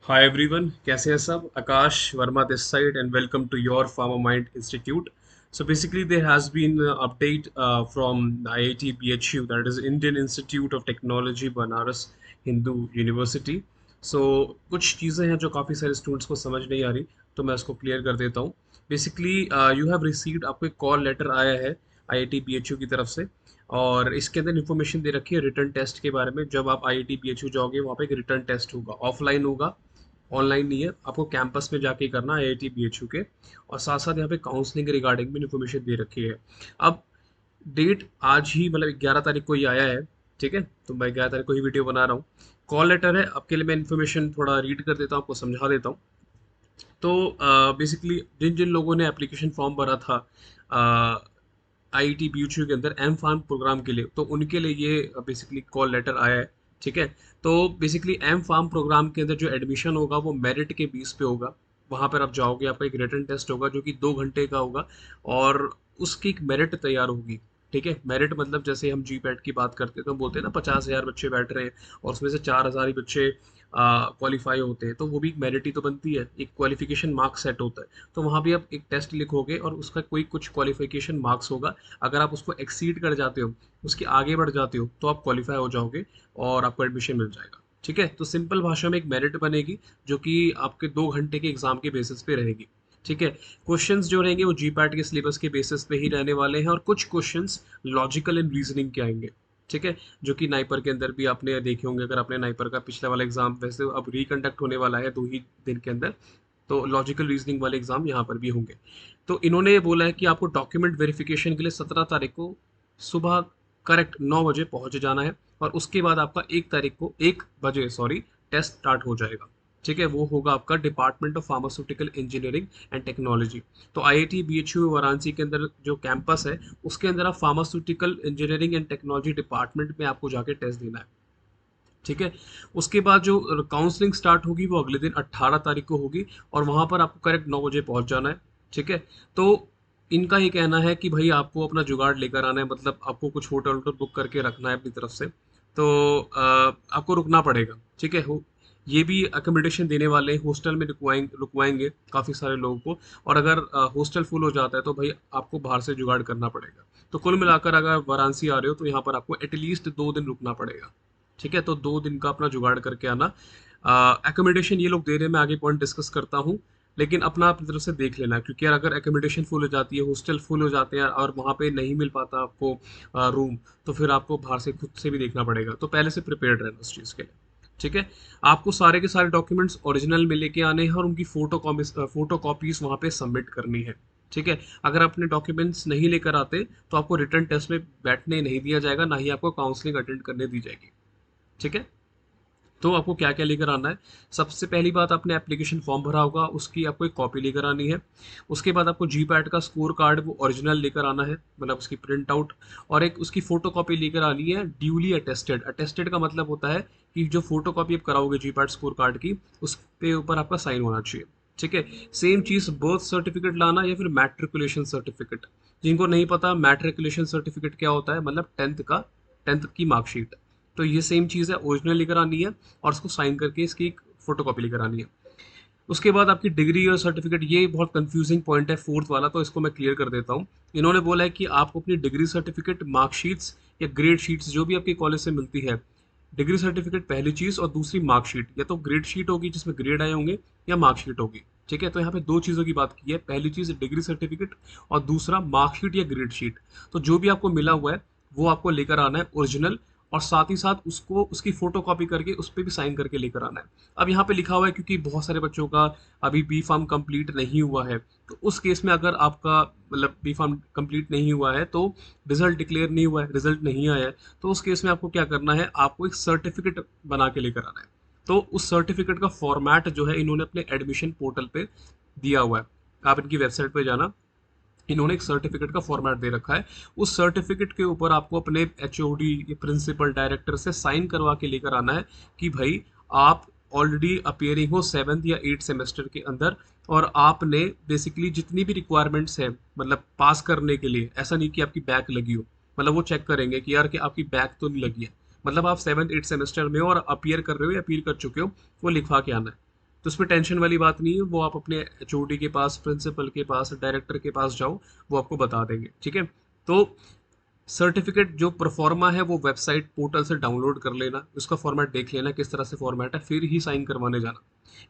Hi everyone, कैसे हैं सब। Akash Verma this side and welcome to your pharma mind institute. So basically there has been an update from the IIT BHU, that is Indian Institute of Technology Banaras Hindu University. So कुछ चीज़ें हैं जो काफ़ी सारे students को समझ नहीं आ रही, तो मैं उसको क्लियर कर देता हूँ. बेसिकली यू हैव रिसीव्ड, आपको एक कॉल लेटर आया है IIT BHU की तरफ से, और इसके अंदर इन्फॉर्मेशन दे रखी है रिटर्न टेस्ट के बारे में. जब आप IIT BHU जाओगे वहाँ पे एक रिटर्न टेस्ट होगा, ऑफलाइन होगा, ऑनलाइन नहीं है. आपको कैंपस में जाके करना है IIT BHU के. और साथ साथ यहाँ पे काउंसलिंग रिगार्डिंग भी इन्फॉर्मेशन दे रखी है. अब डेट आज ही मतलब 11 तारीख को ही आया है. ठीक है, तो मैं 11 तारीख को ही वीडियो बना रहा हूँ. कॉल लेटर है, आपके लिए मैं इन्फॉर्मेशन थोड़ा रीड कर देता हूँ, आपको समझा देता हूँ. तो बेसिकली जिन जिन लोगों ने एप्लीकेशन फॉर्म भरा था IIT BHU के अंदर एम फार्म प्रोग्राम के लिए, तो उनके लिए ये बेसिकली कॉल लेटर आया है. ठीक है, तो बेसिकली एम फार्म प्रोग्राम के अंदर जो एडमिशन होगा वो मेरिट के बेस पे होगा. वहाँ पर आप जाओगे, आपका एक रिटन टेस्ट होगा जो कि 2 घंटे का होगा, और उसकी एक मेरिट तैयार होगी. ठीक है, मेरिट मतलब जैसे हम GPAT की बात करते हैं तो हम बोलते हैं ना 50,000 बच्चे बैठ रहे हैं और उसमें से 4,000 ही बच्चे क्वालिफाई होते हैं, तो वो भी एक मेरिट ही तो बनती है, एक क्वालिफिकेशन मार्क्स सेट होता है. तो वहाँ भी आप एक टेस्ट लिखोगे और उसका कोई कुछ क्वालिफिकेशन मार्क्स होगा. अगर आप उसको एक्सीड कर जाते हो, उसके आगे बढ़ जाते हो, तो आप क्वालिफाई हो जाओगे और आपको एडमिशन मिल जाएगा. ठीक है, तो सिंपल भाषा में एक मेरिट बनेगी जो कि आपके 2 घंटे के एग्जाम के बेसिस पे रहेगी. ठीक है, क्वेश्चंस जो रहेंगे वो GPAT के सिलेबस के बेसिस पे ही रहने वाले हैं, और कुछ क्वेश्चंस लॉजिकल एंड रीजनिंग के आएंगे. ठीक है, जो कि नाइपर के अंदर भी आपने देखे होंगे. अगर आपने नाइपर का पिछला वाला एग्जाम, वैसे अब रिकंडक्ट होने वाला है 2 ही दिन के अंदर, तो लॉजिकल रीजनिंग वाले एग्जाम यहाँ पर भी होंगे. तो इन्होंने ये बोला है कि आपको डॉक्यूमेंट वेरिफिकेशन के लिए 17 तारीख को सुबह करेक्ट 9 बजे पहुंच जाना है, और उसके बाद आपका 1 तारीख को 1 बजे टेस्ट स्टार्ट हो जाएगा. ठीक है, वो होगा आपका department of pharmaceutical engineering and technology. तो IIT BHU वाराणसी के अंदर जो कैंपस है, उसके अंदर आप pharmaceutical engineering and technology department में आपको जाके टेस्ट देना है. ठीक है, उसके बाद जो काउंसलिंग स्टार्ट होगी वो अगले दिन 18 तारीख को होगी, और वहां पर आपको करेक्ट 9 बजे पहुंच जाना है. ठीक है, तो इनका ये कहना है कि भाई आपको अपना जुगाड़ लेकर आना है, मतलब आपको कुछ होटल वोटल बुक करके रखना है अपनी तरफ से. तो आपको रुकना पड़ेगा. ठीक है, ये भी अकोमोडेशन देने वाले हैं, हॉस्टल में रुकवाएंगे रुकवाएंगे काफ़ी सारे लोगों को. और अगर हॉस्टल फुल हो जाता है तो भाई आपको बाहर से जुगाड़ करना पड़ेगा. तो कुल मिलाकर अगर वाराणसी आ रहे हो तो यहाँ पर आपको एटलीस्ट 2 दिन रुकना पड़ेगा. ठीक है, तो 2 दिन का अपना जुगाड़ करके आना. एकोमोडेशन ये लोग दे रहे हैं, मैं आगे पॉइंट डिस्कस करता हूँ, लेकिन अपना अपनी तरफ से देख लेना, क्योंकि यार अगर एकोमोडेशन फुल हो जाती है, हॉस्टल फुल हो जाते हैं और वहाँ पे नहीं मिल पाता आपको रूम, तो फिर आपको बाहर से खुद से भी देखना पड़ेगा. तो पहले से प्रिपेयर्ड रहना उस चीज़ के लिए. ठीक है, आपको सारे के सारे डॉक्यूमेंट्स ओरिजिनल में लेके आने हैं और उनकी फोटो कॉपीज वहाँ पे सबमिट करनी है. ठीक है, अगर अपने डॉक्यूमेंट्स नहीं लेकर आते तो आपको रिटर्न टेस्ट में बैठने नहीं दिया जाएगा, ना ही आपको काउंसलिंग अटेंड करने दी जाएगी. ठीक है, तो आपको क्या क्या लेकर आना है. सबसे पहली बात, आपने एप्लीकेशन फॉर्म भरा होगा, उसकी आपको एक कॉपी लेकर आनी है. उसके बाद आपको GPAT का स्कोर कार्ड वो ओरिजिनल लेकर आना है, मतलब उसकी प्रिंट आउट, और एक उसकी फोटो कॉपी लेकर आनी है ड्यूली अटेस्टेड. अटेस्टेड का मतलब होता है कि जो फोटो कॉपी आप कराओगे GPAT स्कोर कार्ड की, उस पे ऊपर आपका साइन होना चाहिए. ठीक है, सेम चीज बर्थ सर्टिफिकेट लाना या फिर मैट्रिकुलेशन सर्टिफिकेट. जिनको नहीं पता मैट्रिकुलेशन सर्टिफिकेट क्या होता है, मतलब टेंथ की मार्कशीट. तो ये सेम चीज़ है, ओरिजिनल लेकर आनी है और उसको साइन करके इसकी एक फोटो कॉपी लेकर आनी है. उसके बाद आपकी डिग्री और सर्टिफिकेट, ये बहुत कंफ्यूजिंग पॉइंट है फोर्थ वाला, तो इसको मैं क्लियर कर देता हूँ. इन्होंने बोला है कि आपको अपनी डिग्री सर्टिफिकेट, मार्कशीट्स या ग्रेड शीट्स जो भी आपके कॉलेज से मिलती है, डिग्री सर्टिफिकेट पहली चीज़, और दूसरी मार्कशीट, या तो ग्रेड शीट होगी जिसमें ग्रेड आए होंगे, या मार्कशीट होगी. ठीक है, तो यहाँ पे 2 चीज़ों की बात की है, पहली चीज़ डिग्री सर्टिफिकेट और दूसरा मार्कशीट या ग्रेड शीट. तो जो भी आपको मिला हुआ है वो आपको लेकर आना है ओरिजिनल, और साथ ही साथ उसको उसकी फोटो कॉपी करके उस पर भी साइन करके लेकर आना है. अब यहाँ पे लिखा हुआ है क्योंकि बहुत सारे बच्चों का अभी बी फार्म कंप्लीट नहीं हुआ है, तो उस केस में अगर आपका मतलब बी फार्म कंप्लीट नहीं हुआ है, तो रिजल्ट डिक्लेयर नहीं हुआ है, रिजल्ट नहीं आया है, तो उस केस में आपको क्या करना है, आपको एक सर्टिफिकेट बना के लेकर आना है. तो उस सर्टिफिकेट का फॉर्मेट जो है इन्होंने अपने एडमिशन पोर्टल पे दिया हुआ है, आप इनकी वेबसाइट पे जाना, इन्होंने एक सर्टिफिकेट का फॉर्मेट दे रखा है. उस सर्टिफिकेट के ऊपर आपको अपने HOD या प्रिंसिपल डायरेक्टर से साइन करवा के लेकर आना है कि भाई आप ऑलरेडी अपियरिंग हो 7th या 8th सेमेस्टर के अंदर, और आपने बेसिकली जितनी भी रिक्वायरमेंट्स है, मतलब पास करने के लिए, ऐसा नहीं कि आपकी बैक लगी हो, मतलब वो चेक करेंगे कि यार कि आपकी बैक तो नहीं लगी है, मतलब आप 7th 8th सेमेस्टर में हो और अपियर कर रहे हो या अपील कर चुके हो, वो लिखवा के आना है. तो उसमें टेंशन वाली बात नहीं है, वो आप अपने एचओडी के पास, प्रिंसिपल के पास, डायरेक्टर के पास जाओ, वो आपको बता देंगे, ठीक है। तो सर्टिफिकेट जो प्रोफॉर्मा है वो वेबसाइट पोर्टल से डाउनलोड कर लेना, उसका फॉर्मेट देख लेना किस तरह से फॉर्मेट है, फिर ही साइन करवाने जाना।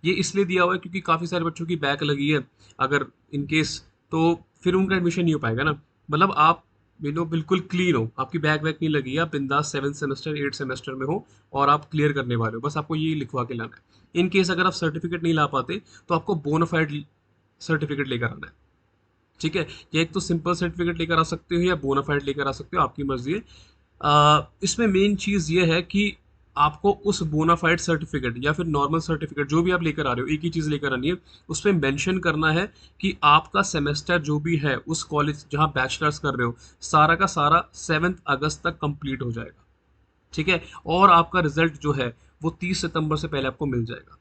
ये इसलिए दिया हुआ है क्योंकि काफ़ी सारे बच्चों की बैक लगी है, अगर इन केस, तो फिर उनका एडमिशन नहीं हो पाएगा ना। मतलब आप बिल्कुल क्लीन हो, आपकी बैक वैक नहीं लगी है, आप बिंदास 7 सेमेस्टर 8 सेमेस्टर में हो और आप क्लियर करने वाले हो, बस आपको ये लिखवा के लाना है। इन केस अगर आप सर्टिफिकेट नहीं ला पाते तो आपको बोनाफाइड सर्टिफिकेट लेकर आना है, ठीक है। या एक तो सिंपल सर्टिफिकेट लेकर आ सकते हो या बोनाफाइड लेकर आ सकते हो, आपकी मर्जी है। इसमें मेन चीज़ ये है कि आपको उस बोनाफाइड सर्टिफिकेट या फिर नॉर्मल सर्टिफिकेट जो भी आप लेकर आ रहे हो, एक ही चीज़ लेकर आनी है, उस पर मेंशन करना है कि आपका सेमेस्टर जो भी है उस कॉलेज जहाँ बैचलर्स कर रहे हो, सारा का सारा 7 अगस्त तक कंप्लीट हो जाएगा, ठीक है। और आपका रिजल्ट जो है वो 30 सितंबर से पहले आपको मिल जाएगा।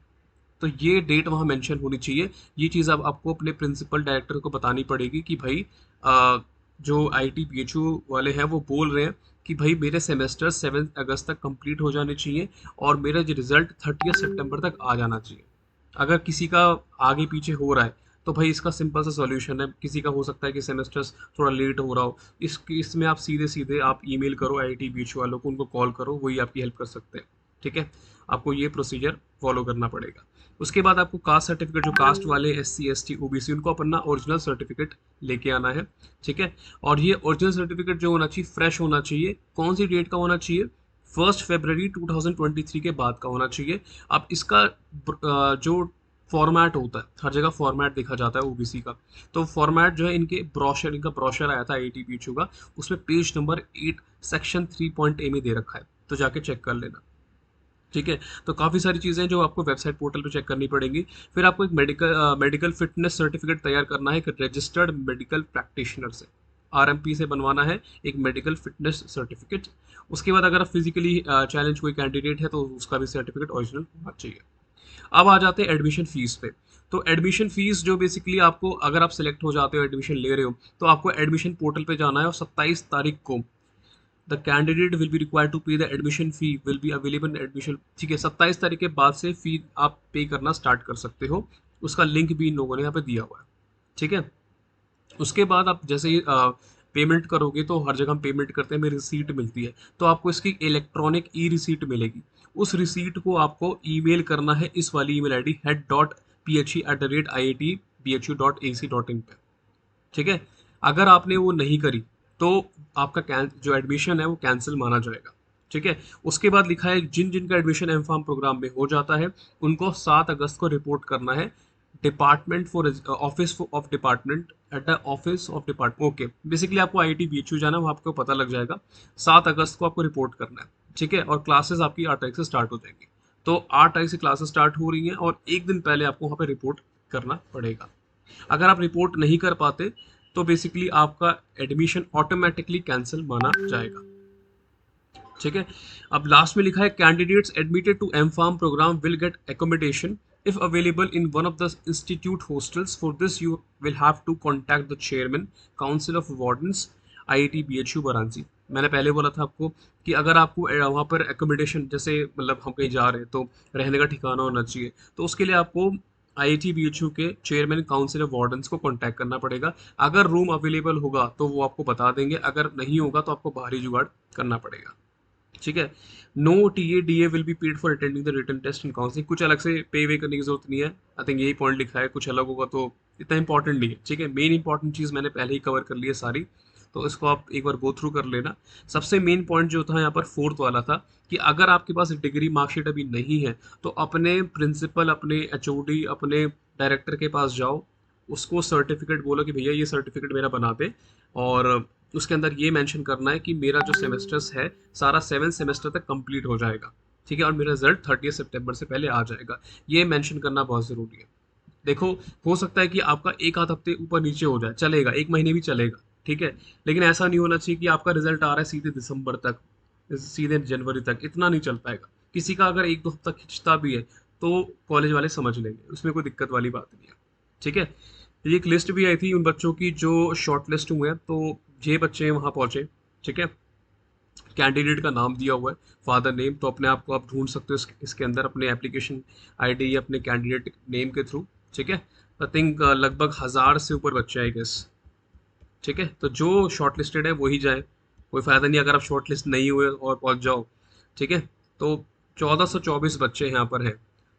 तो ये डेट वहाँ मेंशन होनी चाहिए। ये चीज़ अब आपको अपने प्रिंसिपल डायरेक्टर को बतानी पड़ेगी कि भाई जो आईटी बीएचयू वाले हैं वो बोल रहे हैं कि भाई मेरे सेमेस्टर 7 अगस्त तक कंप्लीट हो जाने चाहिए और मेरा जो रिजल्ट 30 सितंबर तक आ जाना चाहिए। अगर किसी का आगे पीछे हो रहा है तो भाई इसका सिंपल सा सॉल्यूशन है, किसी का हो सकता है कि सेमेस्टर्स थोड़ा लेट हो रहा हो, इसमें आप सीधे सीधे आप ईमेल करो आईटी बीएचयू वालों को, उनको कॉल करो, वही आपकी हेल्प कर सकते हैं, ठीक है। आपको ये प्रोसीजर फॉलो करना पड़ेगा। उसके बाद आपको कास्ट सर्टिफिकेट, जो कास्ट वाले SC ST OBC, उनको अपना ओरिजिनल सर्टिफिकेट लेके आना है, ठीक है। और ये ओरिजिनल सर्टिफिकेट जो होना चाहिए फ्रेश होना चाहिए। कौन सी डेट का होना चाहिए? 1 फरवरी 2023 के बाद का होना चाहिए। अब इसका जो फॉर्मेट होता है, हर जगह फॉर्मेट देखा जाता है ओबीसी का, तो फॉर्मेट जो है इनका ब्रोशर आया था IIT BHU का, उसमें पेज नंबर 8 सेक्शन 3.A में दे रखा है, तो जाके चेक कर लेना, ठीक है। तो काफ़ी सारी चीज़ें जो आपको वेबसाइट पोर्टल पे चेक करनी पड़ेंगी। फिर आपको एक मेडिकल फिटनेस सर्टिफिकेट तैयार करना है एक रजिस्टर्ड मेडिकल प्रैक्टिशनर से, RMP से बनवाना है एक मेडिकल फिटनेस सर्टिफिकेट। उसके बाद अगर आप फिजिकली चैलेंज कोई कैंडिडेट है तो उसका भी सर्टिफिकेट ओरिजिनल होना चाहिए। अब आ जाते हैं एडमिशन फीस पे। तो एडमिशन फीस जो बेसिकली आपको, अगर आप सिलेक्ट हो जाते हो, एडमिशन ले रहे हो, तो आपको एडमिशन पोर्टल पे जाना है और 27 तारीख को the candidate will be required to pay the admission fee will be available admission, ठीक है। 27 तारीख के बाद से फी आप पे करना स्टार्ट कर सकते हो, उसका लिंक भी इन लोगों ने यहाँ पे दिया हुआ है, ठीक है। उसके बाद आप जैसे ही पेमेंट करोगे, तो हर जगह हम पेमेंट करते हैं, हमें रिसीट मिलती है, तो आपको इसकी इलेक्ट्रॉनिक रिसीट मिलेगी। उस रिसीट को आपको ईमेल करना है इस वाली ईमेल आईडी head.phe@iitbhu.ac.in पे, ठीक है। अगर आपने वो नहीं करी तो आपका जो एडमिशन है वो कैंसिल माना जाएगा, ठीक है। उसके बाद लिखा है जिन जिनका एडमिशन एम फार्म प्रोग्राम में हो जाता है उनको 7 अगस्त को रिपोर्ट करना है department for office of department at the office of department, okay. Basically आपको IIT BHU जाना है, वहाँ आपको पता लग जाएगा। 7 अगस्त को आपको रिपोर्ट करना है, ठीक है। और क्लासेस आपकी 8 तारीख से स्टार्ट हो जाएंगी। तो 8 तारीख से क्लासेस स्टार्ट हो रही हैं और एक दिन पहले आपको वहाँ पे रिपोर्ट करना पड़ेगा। अगर आप रिपोर्ट नहीं कर पाते तो बेसिकली आपका एडमिशन ऑटोमेटिकली कैंसिल माना जाएगा, ठीक है। अब लास्ट में लिखा है candidates admitted to M pharm program will get accommodation if available in one of the institute hostels. For this you will have to contact the chairman council of wardens IIT BHU Varanasi. मैंने पहले बोला था आपको कि अगर आपको वहाँ पर एकोमोडेशन, जैसे मतलब हम कहीं जा रहे हैं तो रहने का ठिकाना होना चाहिए, तो उसके लिए आपको IIT BHU के चेयरमैन काउंसिल ऑफ वार्डन्स को कांटेक्ट करना पड़ेगा। अगर रूम अवेलेबल होगा तो वो आपको बता देंगे, अगर नहीं होगा तो आपको बाहरी जुगाड़ करना पड़ेगा, ठीक है। No TA DA will be paid for attending the written test and counselling. कुछ अलग से पे वे करने की जरूरत नहीं है, आई थिंक यही पॉइंट लिखा है, कुछ अलग होगा तो इतना इंपॉर्टेंट नहीं है, ठीक है। मेन इंपॉर्टेंट चीज़ मैंने पहले ही कवर कर ली है सारी, तो इसको आप एक बार गो थ्रू कर लेना। सबसे मेन पॉइंट जो था यहाँ पर फोर्थ वाला था कि अगर आपके पास डिग्री मार्कशीट अभी नहीं है तो अपने प्रिंसिपल, अपने HOD, अपने डायरेक्टर के पास जाओ, उसको सर्टिफिकेट बोलो कि भैया ये सर्टिफिकेट मेरा बना दे, और उसके अंदर ये मेंशन करना है कि मेरा जो सेमेस्टर्स है सारा 7 सेमेस्टर तक कंप्लीट हो जाएगा, ठीक है, और मेरा रिजल्ट 30 सितंबर से पहले आ जाएगा। ये मेंशन करना बहुत ज़रूरी है। देखो, हो सकता है कि आपका एक आध हफ्ते ऊपर नीचे हो जाए, चलेगा, 1 महीने भी चलेगा, ठीक है। लेकिन ऐसा नहीं होना चाहिए कि आपका रिजल्ट आ रहा है सीधे दिसंबर तक, सीधे जनवरी तक, इतना नहीं चल पाएगा। किसी का अगर 1-2 हफ्ता खिंचता भी है तो कॉलेज वाले समझ लेंगे, उसमें कोई दिक्कत वाली बात नहीं है, ठीक है। ये एक लिस्ट भी आई थी उन बच्चों की जो शॉर्ट लिस्ट हुए हैं, तो ये बच्चे वहाँ पहुँचे, ठीक है। कैंडिडेट का नाम दिया हुआ है, फादर नेम, तो अपने आप को आप ढूंढ सकते हो इसके अंदर अपने एप्लीकेशन आईडी या अपने कैंडिडेट नेम के थ्रू। ठीक है, आई थिंक लगभग 1000 से ऊपर बच्चे हैं गेस। ठीक है, तो जो शॉर्ट लिस्टेड है वही जाए, कोई फ़ायदा नहीं अगर आप शॉर्ट लिस्ट नहीं हुए और पहुंच जाओ। ठीक है, तो 1424 बच्चे यहाँ पर हैं।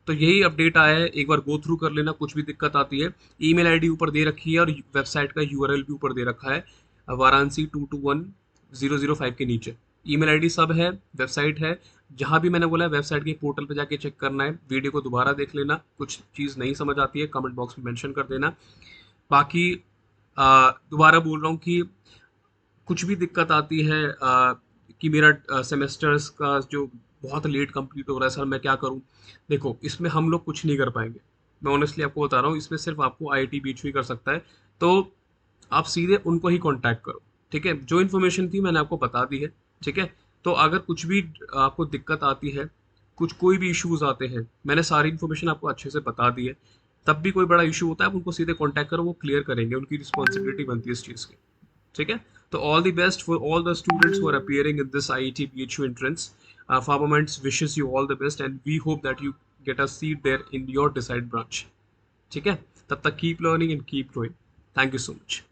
तो यही अपडेट आया है, एक बार गो थ्रू कर लेना, कुछ भी दिक्कत आती है। ईमेल आईडी ऊपर दे रखी है और वेबसाइट का यूआरएल भी ऊपर दे रखा है, वाराणसी 221005 के नीचे। ईमेल आईडी सब है, वेबसाइट है, जहाँ भी मैंने बोला है वेबसाइट के पोर्टल पे जाके चेक करना है। वीडियो को दोबारा देख लेना, कुछ चीज़ नहीं समझ आती है कमेंट बॉक्स में मेंशन कर देना। बाकी दोबारा बोल रहा हूँ कि कुछ भी दिक्कत आती है कि मेरा सेमेस्टर्स का जो बहुत लेट कंप्लीट हो रहा है सर, मैं क्या करूँ? देखो, इसमें हम लोग कुछ नहीं कर पाएंगे, मैं ऑनेस्टली आपको बता रहा हूँ, इसमें सिर्फ आपको आईआईटी बीच ही कर सकता है। तो आप सीधे उनको ही कांटेक्ट करो। ठीक है, जो इन्फॉर्मेशन थी मैंने आपको बता दी है। ठीक है, तो अगर कुछ भी आपको दिक्कत आती है, कुछ कोई भी इश्यूज आते हैं, मैंने सारी इन्फॉर्मेशन आपको अच्छे से बता दी है। तब भी कोई बड़ा इशू होता है, आप उनको सीधे कांटेक्ट करो, वो क्लियर करेंगे, उनकी रिस्पॉन्सिबिलिटी बनती है इस चीज़ की। ठीक है, तो all the best for all the students who are appearing in this IIT BHU entrance. Farmaments wishes you all the best and we hope that you get a seat there in your desired branch. ठीक है, तब तक keep learning and keep growing. Thank you so much.